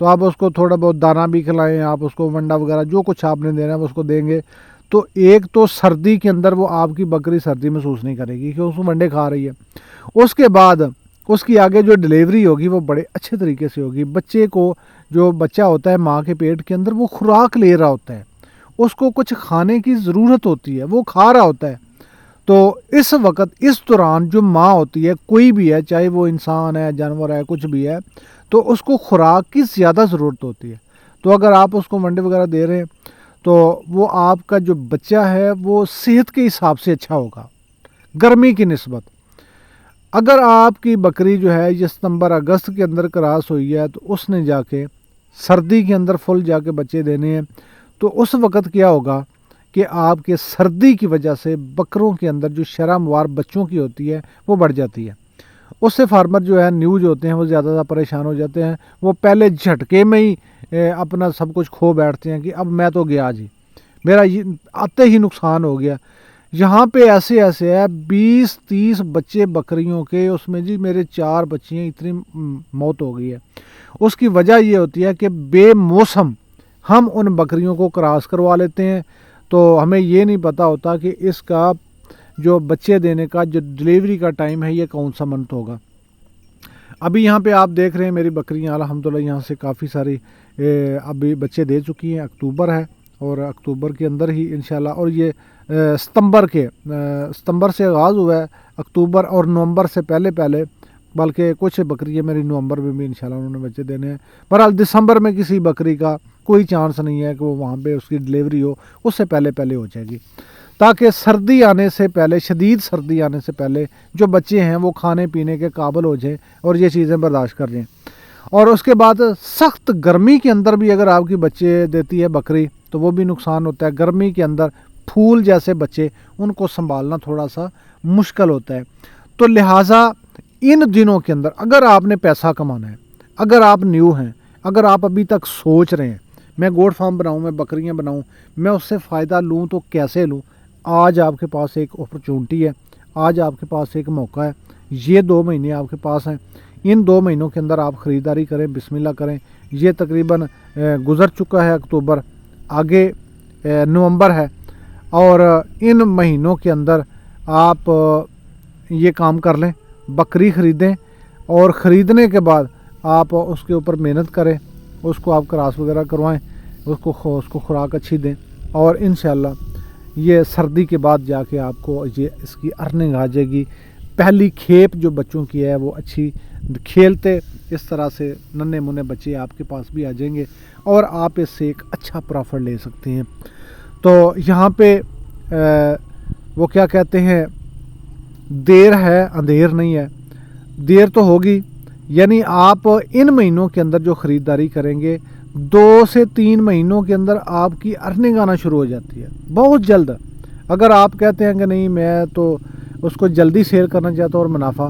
تو آپ اس کو تھوڑا بہت دانہ بھی کھلائیں, آپ اس کو ونڈا وغیرہ جو کچھ آپ نے دینا ہے اس کو دیں گے, تو ایک تو سردی کے اندر وہ آپ کی بکری سردی محسوس نہیں کرے گی کہ اس کو ونڈے کھا رہی ہے. اس کے بعد اس کی آگے جو ڈلیوری ہوگی وہ بڑے اچھے طریقے سے ہوگی. بچے کو, جو بچہ ہوتا ہے ماں کے پیٹ کے اندر, وہ خوراک لے رہا ہوتا ہے, اس کو کچھ کھانے کی ضرورت ہوتی ہے, وہ کھا رہا ہوتا ہے. تو اس وقت اس دوران جو ماں ہوتی ہے, کوئی بھی ہے, چاہے وہ انسان ہے, جانور ہے, کچھ بھی ہے, تو اس کو خوراک کی زیادہ ضرورت ہوتی ہے. تو اگر آپ اس کو ونڈے وغیرہ دے رہے ہیں تو وہ آپ کا جو بچہ ہے وہ صحت کے حساب سے اچھا ہوگا گرمی کی نسبت. اگر آپ کی بکری جو ہے یہ ستمبر اگست کے اندر کراس ہوئی ہے تو اس نے جا کے سردی کے اندر فل جا کے بچے دینے ہیں, تو اس وقت کیا ہوگا کہ آپ کے سردی کی وجہ سے بکروں کے اندر جو شرح موار بچوں کی ہوتی ہے وہ بڑھ جاتی ہے. اس سے فارمر جو ہے نیوز ہوتے ہیں وہ زیادہ زیادہ پریشان ہو جاتے ہیں. وہ پہلے جھٹکے میں ہی اپنا سب کچھ کھو بیٹھتے ہیں کہ اب میں تو گیا جی, میرا آتے ہی نقصان ہو گیا. یہاں پہ ایسے ہے 20-30 بچے بکریوں کے, اس میں جی میرے 4 بچیاں, اتنی موت ہو گئی ہے. اس کی وجہ یہ ہوتی ہے کہ بے موسم ہم ان بکریوں کو کراس کروا لیتے ہیں, تو ہمیں یہ نہیں پتہ ہوتا کہ اس کا جو بچے دینے کا جو ڈلیوری کا ٹائم ہے یہ کون سا منتھ ہوگا. ابھی یہاں پہ آپ دیکھ رہے ہیں میری بکریاں الحمدللہ یہاں سے کافی ساری ابھی بچے دے چکی ہیں. اکتوبر ہے اور اکتوبر کے اندر ہی انشاءاللہ, اور یہ ستمبر سے آغاز ہوا ہے, اکتوبر اور نومبر سے پہلے, بلکہ کچھ بکریاں میری نومبر میں بھی انشاءاللہ انہوں نے بچے دینے ہیں. بہرحال دسمبر میں کسی بکری کا کوئی چانس نہیں ہے کہ وہ وہاں پہ اس کی ڈلیوری ہو, اس سے پہلے ہو جائے گی, تاکہ سردی آنے سے پہلے, شدید سردی آنے سے پہلے جو بچے ہیں وہ کھانے پینے کے قابل ہو جائیں اور یہ چیزیں برداشت کر لیں. اور اس کے بعد سخت گرمی کے اندر بھی اگر آپ کی بچے دیتی ہے بکری تو وہ بھی نقصان ہوتا ہے. گرمی کے اندر پھول جیسے بچے, ان کو سنبھالنا تھوڑا سا مشکل ہوتا ہے. تو لہٰذا ان دنوں کے اندر اگر آپ نے پیسہ کمانا ہے, اگر آپ نیو ہیں, اگر آپ ابھی تک سوچ رہے ہیں میں گوٹ فارم بناؤں, میں بکریاں بناؤں, میں اس سے فائدہ لوں تو کیسے لوں, آج آپ کے پاس ایک اپرچونٹی ہے, آج آپ کے پاس ایک موقع ہے. یہ 2 مہینے آپ کے پاس ہیں, ان 2 مہینوں کے اندر آپ خریداری کریں, بسم اللہ کریں. یہ تقریباً گزر چکا ہے اکتوبر, آگے نومبر ہے, اور ان مہینوں کے اندر آپ یہ کام کر لیں, بکری خریدیں, اور خریدنے کے بعد آپ اس کے اوپر محنت کریں, اس کو آپ کراس وغیرہ کروائیں, اس کو خوراک اچھی دیں, اور انشاءاللہ یہ سردی کے بعد جا کے آپ کو یہ اس کی ارننگ آ جائے گی. پہلی کھیپ جو بچوں کی ہے وہ اچھی کھیلتے اس طرح سے ننھے منے بچے آپ کے پاس بھی آ جائیں گے, اور آپ اس سے ایک اچھا پرافٹ لے سکتے ہیں. تو یہاں پہ وہ کیا کہتے ہیں, دیر ہے اندھیر نہیں ہے, دیر تو ہوگی. یعنی آپ ان مہینوں کے اندر جو خریداری کریں گے 2 سے 3 مہینوں کے اندر آپ کی ارننگ آنا شروع ہو جاتی ہے بہت جلد. اگر آپ کہتے ہیں کہ نہیں میں تو اس کو جلدی سیل کرنا چاہتا ہوں اور منافع,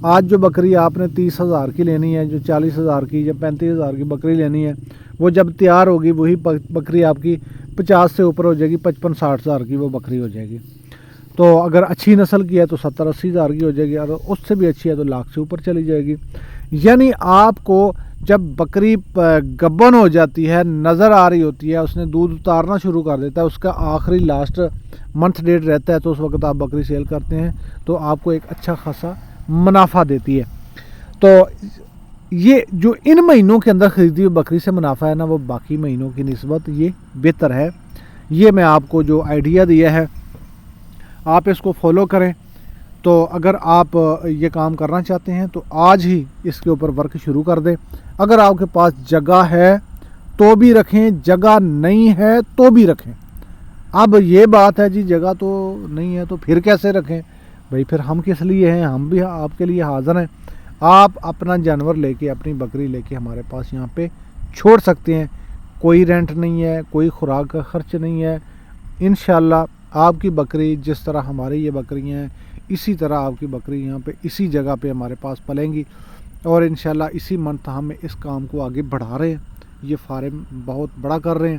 آج جو بکری آپ نے 30,000 کی لینی ہے, جو 40,000 کی یا 35,000 کی بکری لینی ہے, وہ جب تیار ہوگی وہی بکری آپ کی 50 سے اوپر ہو جائے گی, 55-60 ہزار کی وہ بکری ہو جائے گی. تو اگر اچھی نسل کی ہے تو 70-80 ہزار کی ہو جائے گی, اور اس سے بھی اچھی ہے تو لاکھ سے اوپر چلی جائے گی. یعنی آپ کو جب بکری گبن ہو جاتی ہے, نظر آ رہی ہوتی ہے, اس نے دودھ اتارنا شروع کر دیتا ہے, اس کا آخری لاسٹ منتھ ڈیٹ رہتا ہے, تو اس وقت آپ بکری سیل کرتے ہیں تو آپ کو ایک اچھا خاصا منافع دیتی ہے. تو یہ جو ان مہینوں کے اندر خریدی ہوئی بکری سے منافع ہے نا, وہ باقی مہینوں کی نسبت یہ بہتر ہے. یہ میں آپ کو جو آئیڈیا دیا ہے آپ اس کو فالو کریں. تو اگر آپ یہ کام کرنا چاہتے ہیں تو آج ہی اس کے اوپر ورک شروع کر دیں. اگر آپ کے پاس جگہ ہے تو بھی رکھیں, جگہ نہیں ہے تو بھی رکھیں. اب یہ بات ہے جی جگہ تو نہیں ہے تو پھر کیسے رکھیں بھائی, پھر ہم کس لیے ہیں, ہم بھی آپ کے لیے حاضر ہیں. آپ اپنا جانور لے کے, اپنی بکری لے کے ہمارے پاس یہاں پہ چھوڑ سکتے ہیں. کوئی رینٹ نہیں ہے, کوئی خوراک کا خرچ نہیں ہے. انشاءاللہ آپ کی بکری جس طرح ہماری یہ بکریاں ہیں اسی طرح آپ کی بکری یہاں پہ اسی جگہ پہ ہمارے پاس پلیں گی, اور انشاءاللہ اسی منتھ ہم اس کام کو آگے بڑھا رہے ہیں. یہ فارم بہت بڑا کر رہے ہیں,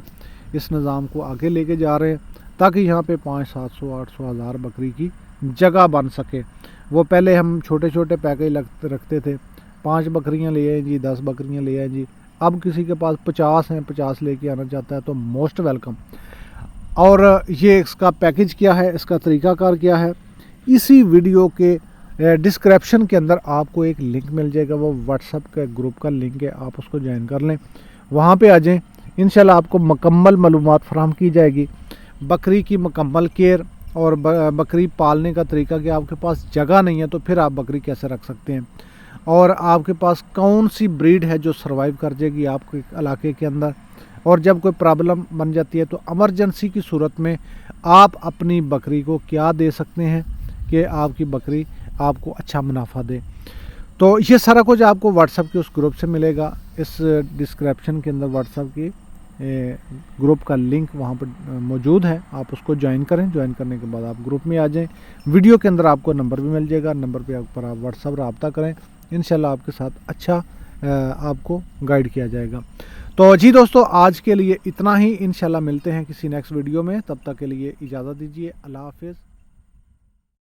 اس نظام کو آگے لے کے جا رہے ہیں تاکہ یہاں پہ 500-700-800 ہزار بکری کی جگہ بن سکے. وہ پہلے ہم چھوٹے چھوٹے پیکج رکھتے تھے, 5 بکریاں لے آئیں جی, 10 بکریاں لے آئیں جی, اب کسی کے پاس 50 ہیں 50 لے کے آنا چاہتا ہے تو موسٹ ویلکم. اور یہ اس کا پیکج کیا ہے, اس کا طریقہ کار کیا ہے, اسی ویڈیو کے ڈسکرپشن کے اندر آپ کو ایک لنک مل جائے گا. وہ واٹس ایپ کا گروپ کا لنک ہے, آپ اس کو جوائن کر لیں, وہاں پہ آ جائیں. انشاءاللہ آپ کو مکمل معلومات فراہم کی جائے گی, بکری کی مکمل کیئر اور بکری پالنے کا طریقہ. کہ آپ کے پاس جگہ نہیں ہے تو پھر آپ بکری کیسے رکھ سکتے ہیں, اور آپ کے پاس کون سی بریڈ ہے جو سروائیو کر جائے گی آپ کے علاقے کے اندر. اور جب کوئی پرابلم بن جاتی ہے تو ایمرجنسی کی صورت میں آپ اپنی بکری کو کیا دے سکتے ہیں کہ آپ کی بکری آپ کو اچھا منافع دے. تو یہ سارا کچھ آپ کو واٹس ایپ کے اس گروپ سے ملے گا. اس ڈسکرپشن کے اندر واٹس ایپ کی گروپ کا لنک وہاں پر موجود ہے, آپ اس کو جوائن کریں. جوائن کرنے کے بعد آپ گروپ میں آ جائیں. ویڈیو کے اندر آپ کو نمبر بھی مل جائے گا, نمبر پہ آپ واٹس ایپ رابطہ کریں. انشاءاللہ آپ کے ساتھ اچھا آپ کو گائیڈ کیا جائے گا. تو جی دوستو, آج کے لیے اتنا ہی. انشاءاللہ ملتے ہیں کسی نیکسٹ ویڈیو میں. تب تک کے لیے اجازت دیجیے. اللہ حافظ.